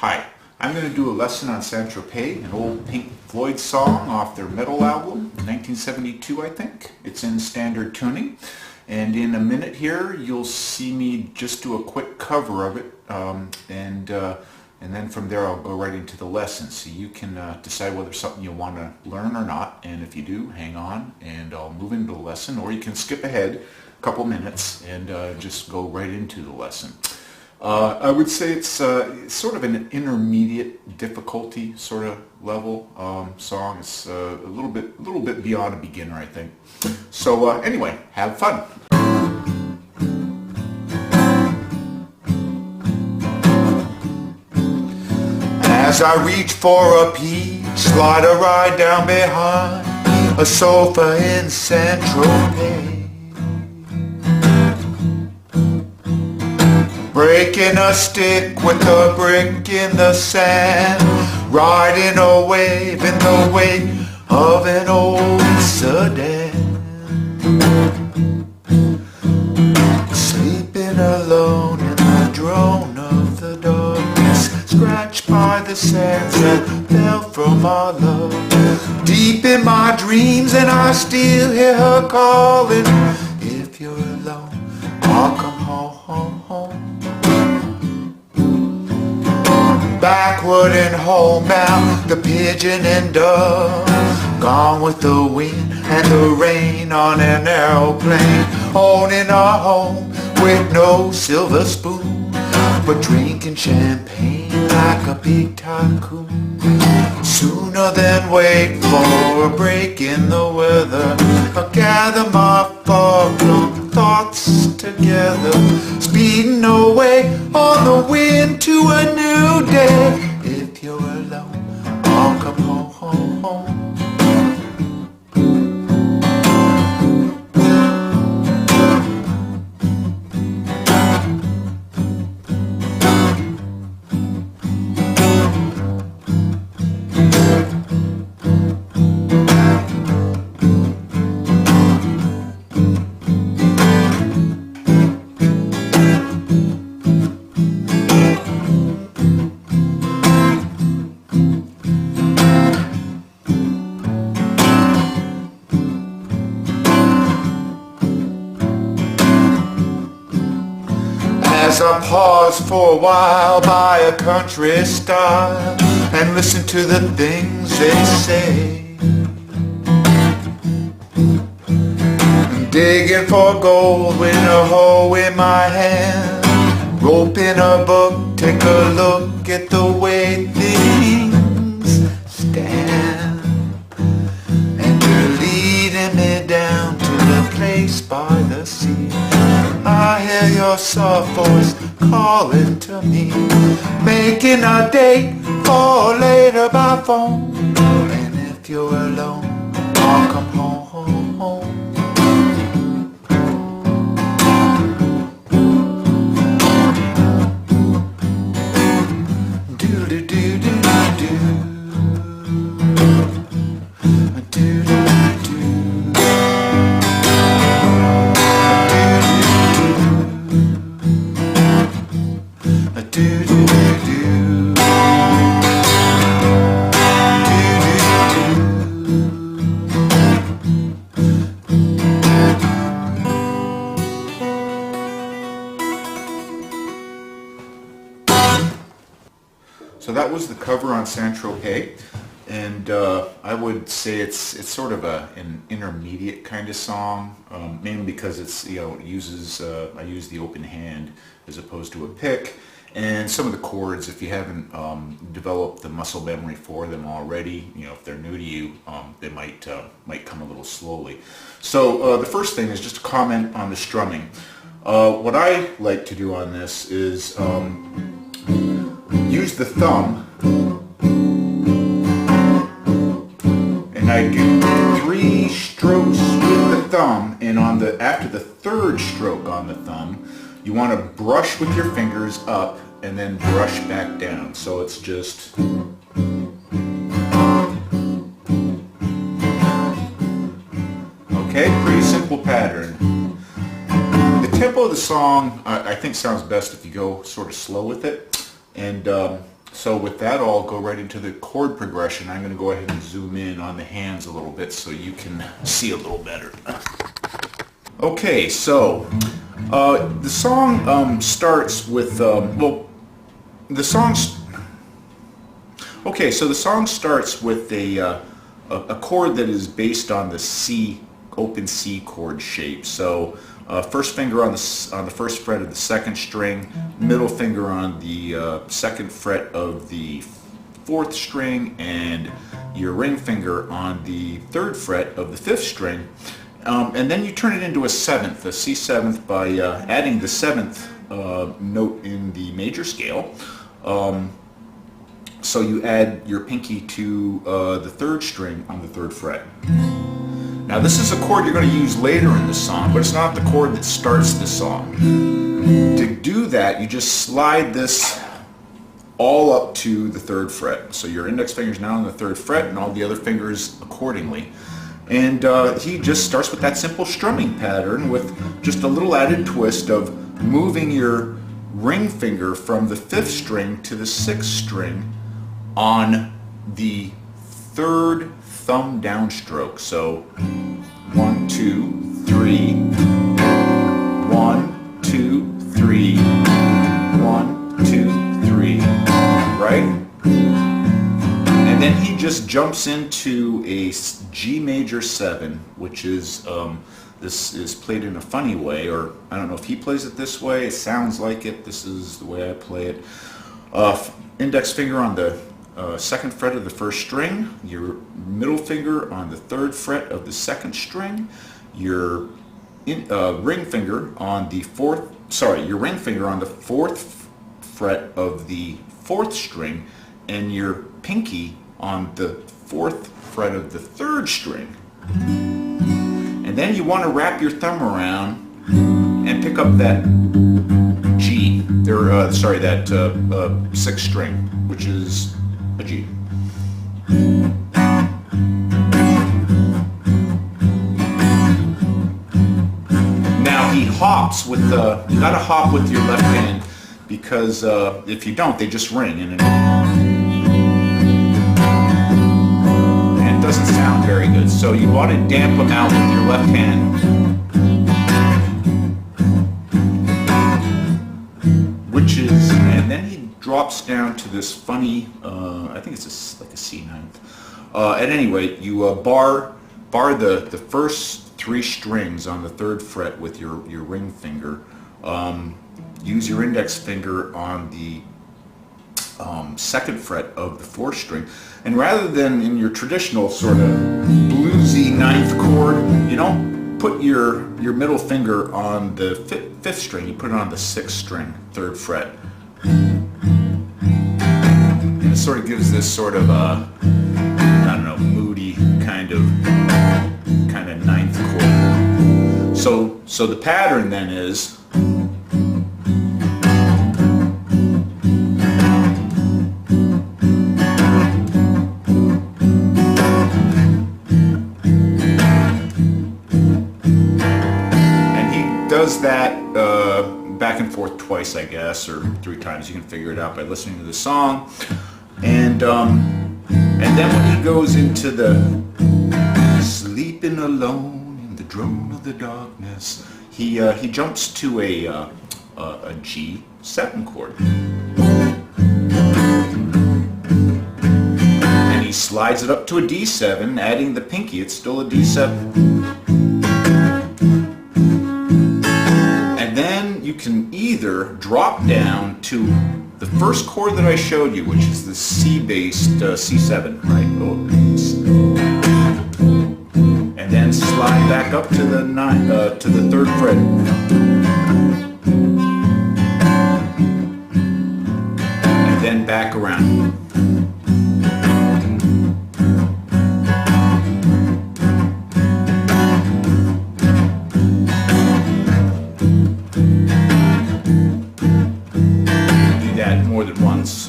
Hi, I'm going to do a lesson on Tropez, an old Pink Floyd song off their Meddle album, 1972 I think. It's in standard tuning, and in a minute here you'll see me just do a quick cover of it, and then from there I'll go right into the lesson. So you can decide whether it's something you want to learn or not, and if you do, hang on and I'll move into the lesson, or you can skip ahead a couple minutes and just go right into the lesson. I would say it's sort of an intermediate difficulty sort of level song. It's a little bit beyond a beginner, I think. So anyway, have fun. As I reach for a peach, slide a ride down behind a sofa in Tropez. Breaking a stick with a brick in the sand, riding a wave in the wake of an old sedan. Sleeping alone in the drone of the darkness, scratched by the sands that fell from our love. Deep in my dreams and I still hear her calling. If you're alone, I'll come home. Backward and homebound, the pigeon and dove, gone with the wind and the rain on an aeroplane, owning a home with no silver spoon, but drinking champagne like a big tycoon. Sooner than wait for a break in the weather, I'll gather my far-flung thoughts together, speeding away on the wind to a new day. If you're alone, I'll come home. As I pause for a while by a country style and listen to the things they say, digging for gold with a hoe in my hand, rope in a book, take a look at the way things stand, and you're leading me down to the place by the sea. I hear your soft voice calling to me, making a date for later by phone. And if you're alone, I'll come home. So that was the cover on Tropez, and I would say it's sort of an intermediate kind of song, mainly because it's, it uses I use the open hand as opposed to a pick, and some of the chords, if you haven't developed the muscle memory for them already, if they're new to you, they might come a little slowly. So the first thing is just to comment on the strumming. What I like to do on this is use the thumb, and I do 3 strokes with the thumb, and after the third stroke on the thumb, you want to brush with your fingers up and then brush back down. So it's just okay, pretty simple pattern. The tempo of the song I think sounds best if you go sort of slow with it. And So with that, I'll go right into the chord progression. I'm going to go ahead and zoom in on the hands a little bit so you can see a little better. Okay, so the song starts with, the song starts with a chord that is based on the C, open C chord shape. So first finger on the first fret of the second string, middle finger on the second fret of the fourth string, and your ring finger on the third fret of the fifth string. And then you turn it into a seventh, a C seventh, by adding the seventh note in the major scale. So you add your pinky to the third string on the third fret. Now this is a chord you're going to use later in the song, but it's not the chord that starts the song. To do that, you just slide this all up to the third fret. So your index finger is now on the third fret and all the other fingers accordingly. And he just starts with that simple strumming pattern with just a little added twist of moving your ring finger from the fifth string to the sixth string on the third thumb downstroke. So 1, 2, 3, 1, 2, 3, 1, 2, 3, right? And then he just jumps into a G major 7, which is, this is played in a funny way, or I don't know if he plays it this way, it sounds like it, this is the way I play it. Index finger on the second fret of the first string, your middle finger on the third fret of the second string, your ring finger on the fourth fret of the fourth string, and your pinky on the fourth fret of the third string. And then you want to wrap your thumb around and pick up that G, that sixth string, which is a G. Now he hops with the, you gotta hop with your left hand, because if you don't, they just ring, and it doesn't sound very good. So you want to damp them out with your left hand, which is, and then he drops down to this funny, I think it's like a C ninth. At any rate, you bar the first three strings on the third fret with your ring finger. Use your index finger on the second fret of the fourth string, and rather than in your traditional sort of bluesy ninth chord, you don't put your middle finger on the fifth string, you put it on the sixth string, third fret. And it sort of gives this sort of I don't know, moody kind of ninth chord. So the pattern then is, does that back and forth twice, I guess, or 3 times. You can figure it out by listening to the song. And then when he goes into the sleeping alone in the drone of the darkness, he jumps to a G7 chord. And he slides it up to a D7, adding the pinky. It's still a D7. You can either drop down to the first chord that I showed you, which is the C-based C7, right? And then slide back up to the third fret. And then back around. More than once.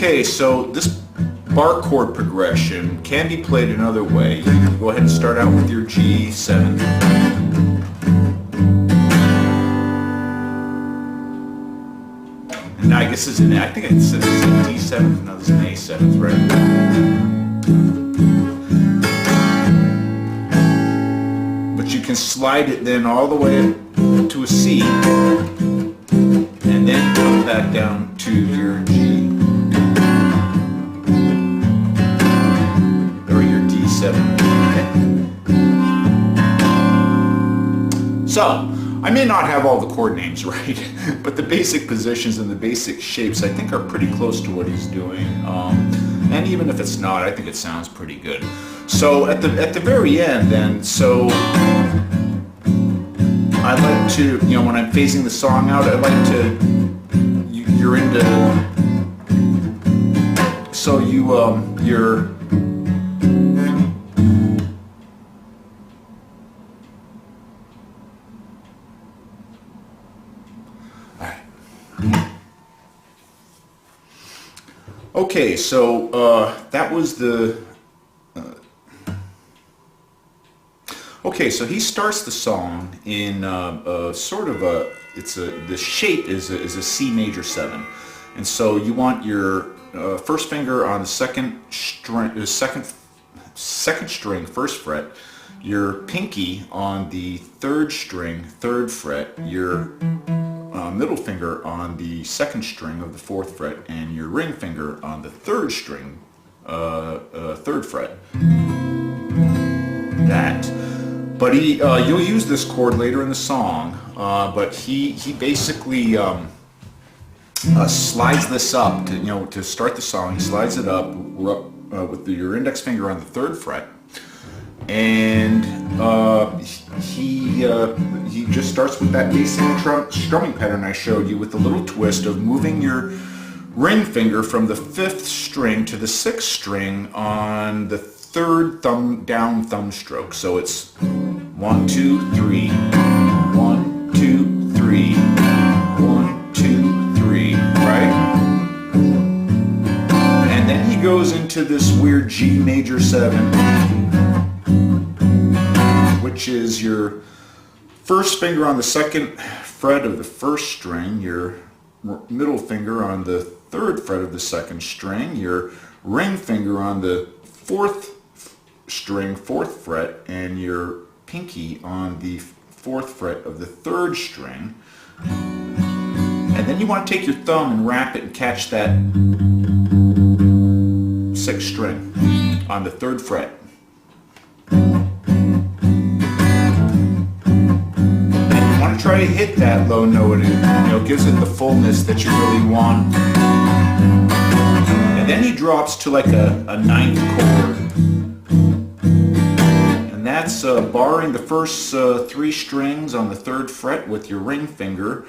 Okay, so this bar chord progression can be played another way. You can go ahead and start out with your G7. And now I guess this is I think it says it's a D7, no, this is an A7, right? But you can slide it then all the way to a C, and then come back down to your G. Or your D7. So, I may not have all the chord names right, but the basic positions and the basic shapes I think are pretty close to what he's doing. And even if it's not, I think it sounds pretty good. So at the very end then, so I like to, you know, when I'm phasing the song out, I like to, you're into, so you're, okay, so that was the. Okay, so he starts the song in sort of a. The shape is a C major 7, and so you want your first finger on the second string, first fret, your pinky on the third string, 3rd fret, your middle finger on the 2nd string of the 4th fret, and your ring finger on the 3rd string, 3rd fret. That. But you'll use this chord later in the song, but he basically slides this up to start the song. He slides it up with your index finger on the 3rd fret, and he just starts with that basic strumming pattern I showed you, with the little twist of moving your ring finger from the 5th string to the 6th string on the 3rd down thumb stroke. So it's 1, 2, 3, 1, 2, 3, 1, 2, 3, right? And then he goes into this weird G major 7, which is your first finger on the 2nd fret of the 1st string, your middle finger on the 3rd fret of the 2nd string, your ring finger on the 4th string, 4th fret, and your pinky on the 4th fret of the 3rd string. And then you want to take your thumb and wrap it and catch that 6th string on the 3rd fret. Try to hit that low note. It gives it the fullness that you really want. And then he drops to like a 9th chord, and that's barring the first 3 strings on the 3rd fret with your ring finger.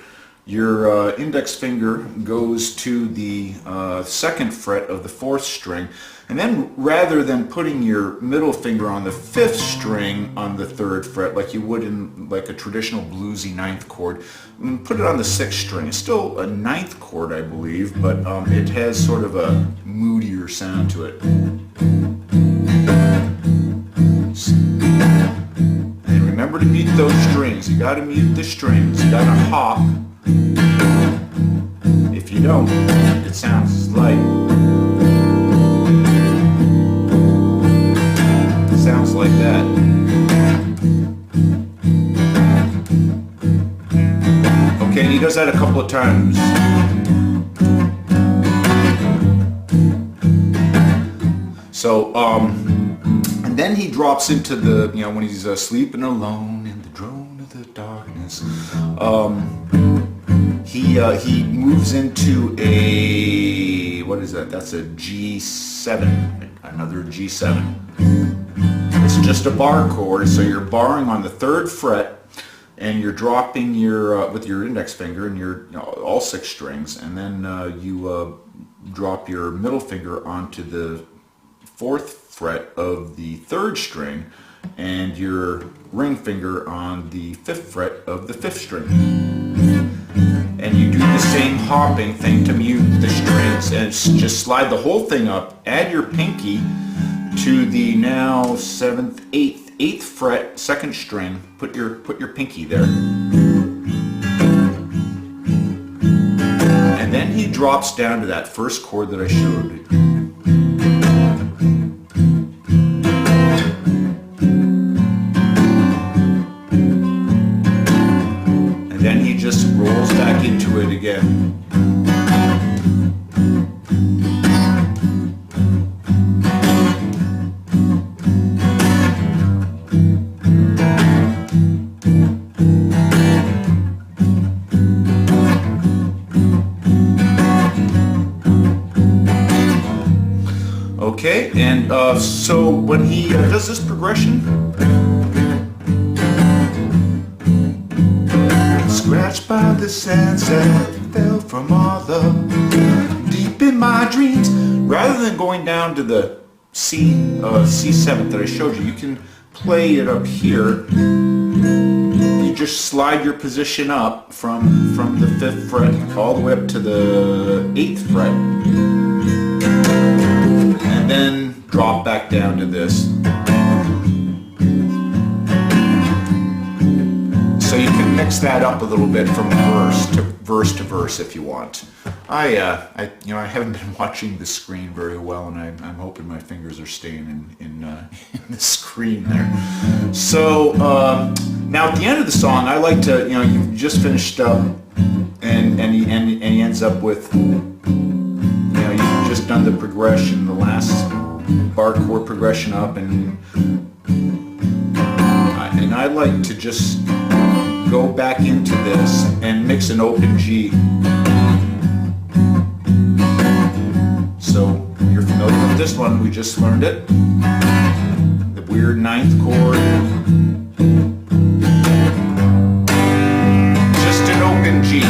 Your index finger goes to the 2nd fret of the 4th string, and then rather than putting your middle finger on the 5th string on the 3rd fret like you would in like a traditional bluesy 9th chord, put it on the 6th string. It's still a 9th chord, I believe, but it has sort of a moodier sound to it. And remember to mute those strings. You got to mute the strings. You got to hop. If you don't, it sounds like that. Okay, and he does that a couple of times. So, and then he drops into the, when he's sleeping alone in the drone of the darkness. He moves into a, what is that? That's a G7, another G7. It's just a bar chord, so you're barring on the 3rd fret, and you're dropping your with your index finger and your all 6 strings, and then you drop your middle finger onto the 4th fret of the 3rd string, and your ring finger on the 5th fret of the 5th string. and you do the same hopping thing to mute the strings, and just slide the whole thing up, add your pinky to the now 7th, 8th fret, 2nd string, put your pinky there. And then he drops down to that first chord that I showed. And then he just rolls back into it again. Okay, and so when he does this progression, scratched by the sunset, fell from all the deep in my dreams. Rather than going down to the C7 that I showed you, you can play it up here. You just slide your position up from the 5th fret all the way up to the 8th fret. And then drop back down to this. So you can mix that up a little bit from verse to verse if you want. I haven't been watching the screen very well, and I'm hoping my fingers are staying in the screen there. So now at the end of the song, I like to, you've just finished up, and he ends up with, you've just done the progression, the last bar chord progression up, and I like to just go back into this and mix an open G. So you're familiar with this one, we just learned it. The weird 9th chord. Just an open G.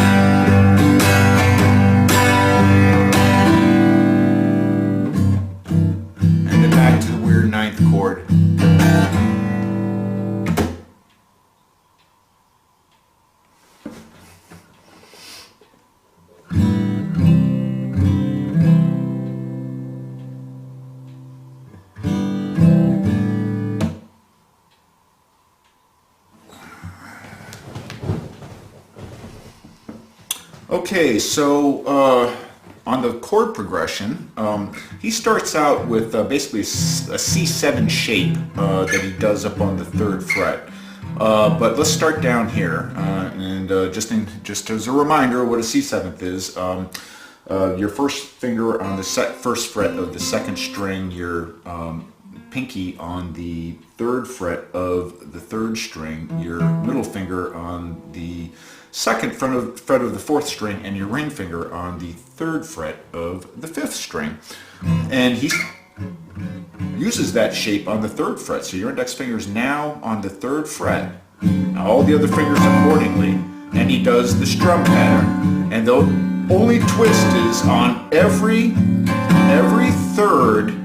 And then back to the weird 9th chord. Okay, so on the chord progression, he starts out with basically a C7 shape that he does up on the 3rd fret. But let's start down here, and just as a reminder what a C7th is, your first finger on the 1st fret of the 2nd string, your pinky on the 3rd fret of the 3rd string, your middle finger on the 2nd fret of the 4th string, and your ring finger on the 3rd fret of the 5th string. And he uses that shape on the 3rd fret. So your index finger is now on the 3rd fret, all the other fingers accordingly, and he does the strum pattern. And the only twist is on every 3rd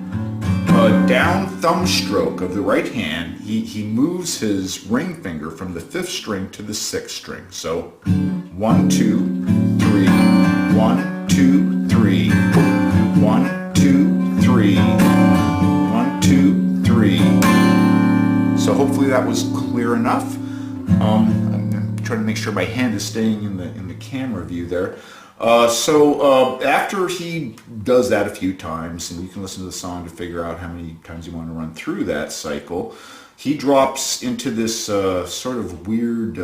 down thumb stroke of the right hand, he moves his ring finger from the 5th string to the 6th string. So 1, 2, 3, 1, 2, 3, 1, 2, 3, 1, 2, 3. So hopefully that was clear enough. I'm trying to make sure my hand is staying in the camera view there. So after he does that a few times, and you can listen to the song to figure out how many times you want to run through that cycle, he drops into this sort of weird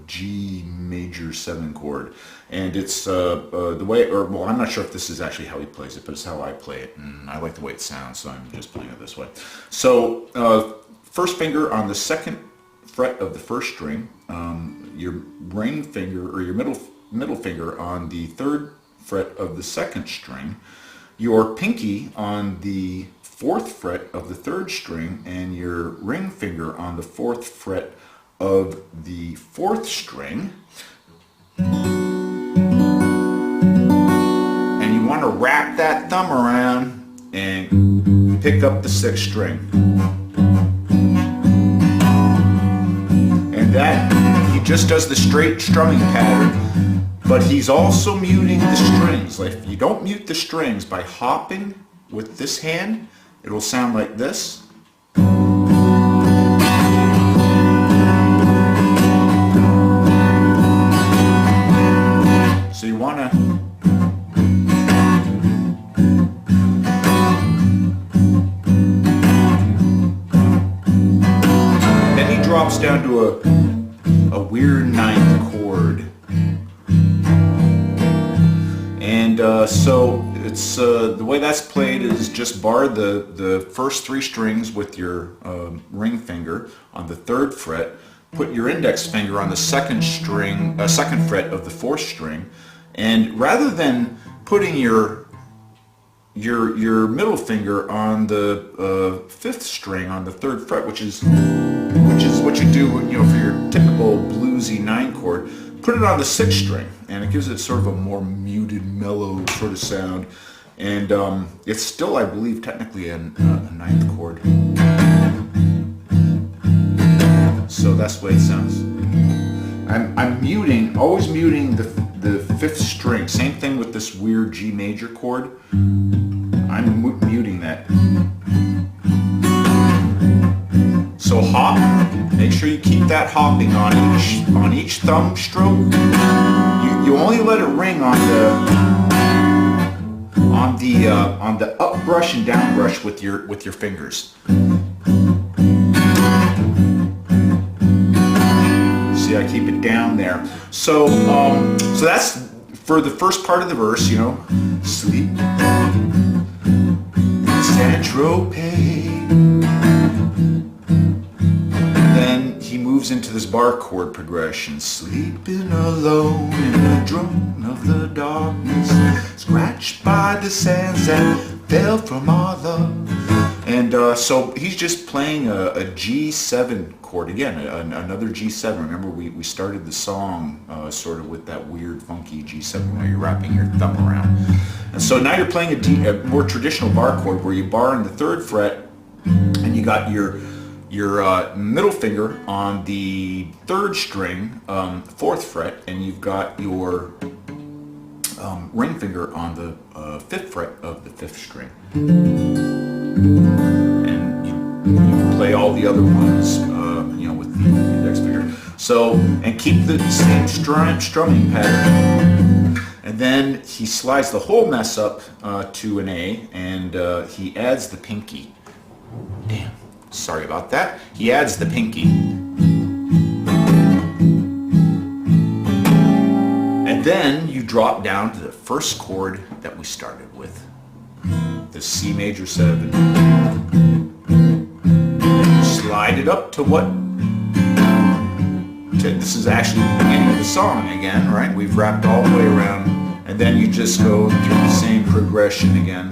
G major 7 chord. And it's the way, well, I'm not sure if this is actually how he plays it, but it's how I play it, and I like the way it sounds, so I'm just playing it this way. So first finger on the 2nd fret of the 1st string, your ring finger, or your middle finger on the 3rd fret of the 2nd string, your pinky on the 4th fret of the 3rd string, and your ring finger on the 4th fret of the 4th string. And you want to wrap that thumb around and pick up the 6th string. And that, he just does the straight strumming pattern. but he's also muting the strings. Like if you don't mute the strings by hopping with this hand, it'll sound like this. So you want to drops down to a weird ninth chord, and so it's the way that's played is just bar the first three strings with your ring finger on the 3rd fret, put your index finger on the second fret of the 4th string, and rather than putting your middle finger on the 5th string on the 3rd fret, which is what you do, for your typical bluesy 9 chord, put it on the 6th string, and it gives it sort of a more muted, mellow sort of sound. And it's still, I believe, technically a 9th chord. So that's the way it sounds. I'm always muting the 5th string. Same thing with this weird G major chord. I'm muting that. So hop. Make sure you keep that hopping on each thumb stroke. You only let it ring on the up brush and down brush with your fingers. See, I keep it down there. So that's for the first part of the verse. Sleep in San Tropez. Moves into this bar chord progression. Sleeping alone in the drone of the darkness, scratched by the sands that fell from our love. And so he's just playing a G7 chord again, another G7. Remember, we started the song sort of with that weird, funky G7 where you're wrapping your thumb around. And so now you're playing a more traditional bar chord where you bar in the 3rd fret, and you got your middle finger on the 3rd string, 4th fret, and you've got your ring finger on the 5th fret of the 5th string. And you play all the other ones, with the index finger. So, and keep the same strumming pattern. And then he slides the whole mess up to an A, and he adds the pinky. Damn. Sorry about that. He adds the pinky. And then you drop down to the first chord that we started with, the C major 7. Slide it up to this is actually the beginning of the song again, right? We've wrapped all the way around, and then you just go through the same progression again.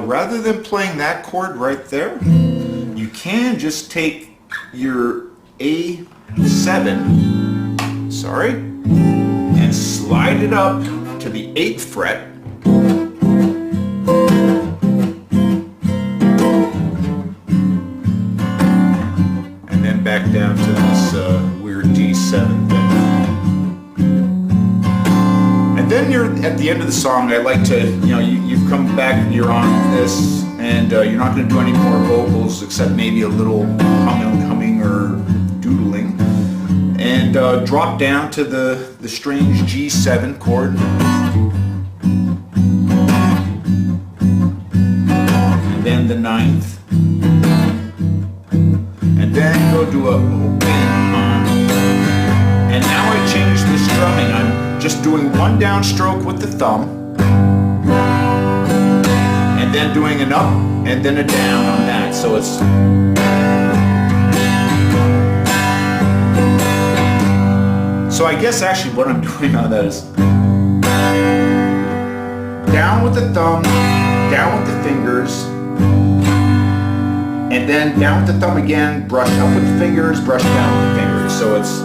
Rather than playing that chord right there, you can just take your A7, and slide it up to the 8th fret, and then back down to this weird D7 thing. And then you're at the end of the song. I like to, you've come back and you're on this, and you're not going to do any more vocals except maybe a little humming or doodling, and drop down to the strange G7 chord, and then the 9th, and then go to a open on, and now I change the strumming. I'm just doing one downstroke with the thumb, and then doing an up and then a down on that. So it's I guess actually what I'm doing on that is down with the thumb, down with the fingers, And then down with the thumb again, brush up with the fingers, brush down with the fingers. So it's...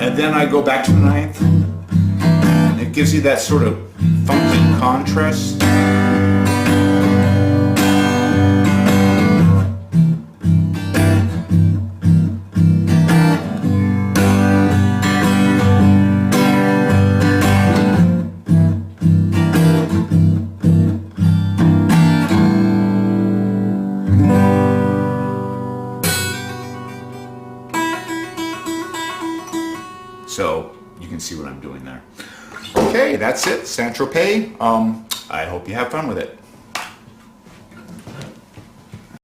And then I go back to the ninth. It gives you that sort of funky contrast. So you can see what I'm doing there. Okay, that's it, Saint Tropez. I hope you have fun with it.